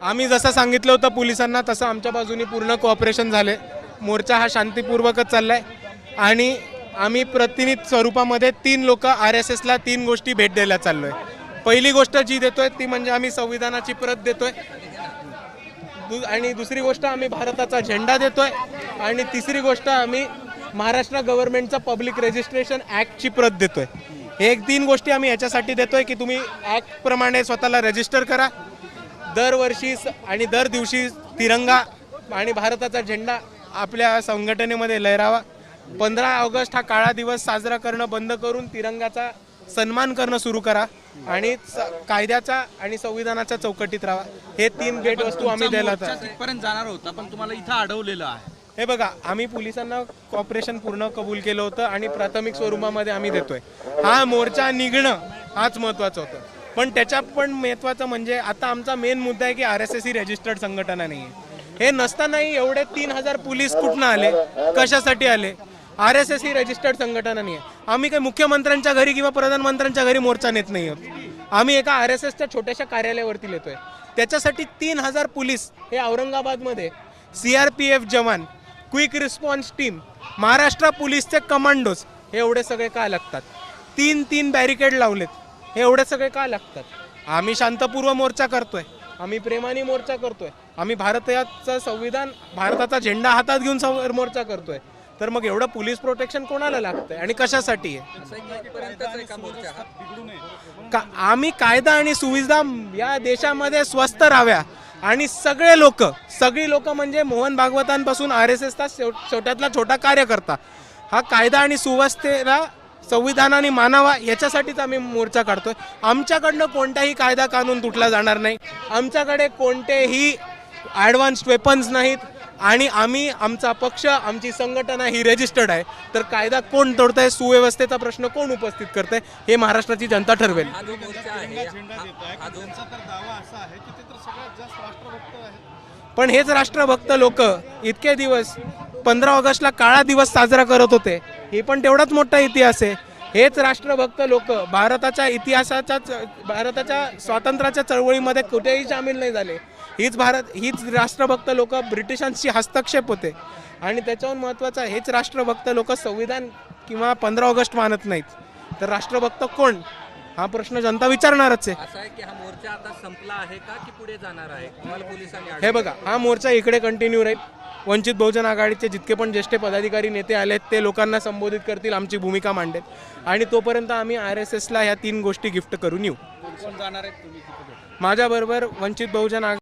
आम्ही जसं सांगितलं होतं पोलिसांना तसं आमच्या बाजूने पूर्ण कोऑपरेशन झाले। मोर्चा हा शांतीपूर्वकच चाललाय आणि आम्ही प्रतिनिधी स्वरूपामध्ये 3 लोक RSSला 3 गोष्टी भेट द्यायला चाललोय। पहिली गोष्ट जी देतोय ती म्हणजे आम्ही संविधानाची प्रत देतोय आणि दुसरी गोष्ट आम्ही भारताचा झेंडा देतोय आणि तिसरी गोष्ट आम्ही महाराष्ट्र गव्हर्नमेंटचा पब्लिक रजिस्ट्रेशन ॲक्टची प्रत देतोय। हे 3 गोष्टी आम्ही याच्यासाठी देतोय की तुम्ही ॲक्ट प्रमाणे स्वतःला रजिस्टर करा, दरवर्षी आणि दर दिवशी तिरंगा आणि भारताचा झेंडा आपल्या संघटनेमध्ये लहरावा। 15 ऑगस्ट हा काळा दिवस साजरा करणं बंद करून तिरंगाचा सन्मान करणं सुरू करा आणि कायद्याचा आणि संविधानाच्या चौकटीत राहा। हे 3 भेट वस्तू आम्ही द्यायला पर्यंत जाणार होता पण तुम्हाला इथं अडवलेलं आहे। हे बघा, आम्ही पोलिसांना कॉपरेशन पूर्ण कबूल केलं होतं आणि प्राथमिक स्वरूपामध्ये आम्ही देतोय। हा मोर्चा निघणं हाच महत्त्वाचं होतं, पण त्याच्या पण महत्त्वाचं म्हणजे आता आमचा मेन मुद्दा आहे की RSS ही रजिस्टर्ड संघटना नाही आहे। हे नसतानाही एवढे 3000 पोलीस कुठनं आले, कशासाठी आले? RSS ही रजिस्टर्ड संघटना नाही आहे। आम्ही काही मुख्यमंत्र्यांच्या घरी किंवा प्रधानमंत्र्यांच्या घरी मोर्चा नेत नाही आहोत। आम्ही एका RSSच्या छोट्याशा कार्यालयावरती येतोय। त्याच्यासाठी 3000 पोलीस हे औरंगाबादमध्ये CRPF जवान, क्विक रिस्पॉन्स टीम, महाराष्ट्र पोलीसचे कमांडोज हे एवढे सगळे का लागतात? 3 बॅरिकेड लावलेत, हे एवढे सगळे का लागतात? आम्ही शांतपूर्व मोर्चा करतोय, आम्ही प्रेमाने मोर्चा करतोय, आम्ही भारताचं संविधान, भारताचा झेंडा हातात घेऊन मोर्चा करतोय, तर मग एवढं पोलीस प्रोटेक्शन कोणाला लागतंय आणि कशासाठी आहे? आम्ही कायदा आणि सुविधा या देशामध्ये स्वस्त राहाव्या आणि सगळी लोक म्हणजे मोहन भागवतांपासून RSSचा छोट्यातला छोटा कार्यकर्ता हा कायदा आणि सुव्यवस्थेला संविधानाने मानावा याच्यासाठीच आम्ही मोर्चा काढतोय। आमच्याकडनं कोणताही कायदा कानून तुटला जाणार नाही, आमच्याकडे कोणतेही ॲडव्हान्स्ड वेपन्स नाहीत आणि आमचा पक्ष, आमची संघटना ही रजिस्टर्ड आहे। तर कायदा कोण तोडतंय, सुव्यवस्थेचा प्रश्न कोण उपस्थित करतंय हे महाराष्ट्राची जनता ठरवेल। पण हेच राष्ट्रभक्त लोक इतके दिवस 15 ऑगस्टला काळा दिवस साजरा करत होते, हे पण तेवढाच मोठा इतिहास आहे। हेच राष्ट्रभक्त लोक भारताच्या स्वातंत्र्याच्या चळवळीमध्ये कुठेही सामील नाही झाले। हीच राष्ट्रभक्त लोक ब्रिटिशांशी हस्तक्षेप होते आणि त्याच्याहून महत्त्वाचं हेच राष्ट्रभक्त लोक संविधान किंवा 15 ऑगस्ट मानत नाहीत। तर राष्ट्रभक्त कोण हा प्रश्न जनता विचारणारच आहे। असं आहे की हा मोर्चा आता संपला आहे का की पुढे जाणार आहे? तुम्हाला पोलिसांनी हे बघा, हा मोर्चा इकडे कंटिन्यू राहील। वंचित बहुजन आघाडीचे जितके पण ज्येष्ठ पदाधिकारी नेते आलेत ते लोकांना संबोधित करतील, आमची भूमिका मांडेल आणि तोपर्यंत आम्ही RSSला ह्या 3 गोष्टी गिफ्ट करून येऊ। माझ्याबरोबर वंचित बहुजन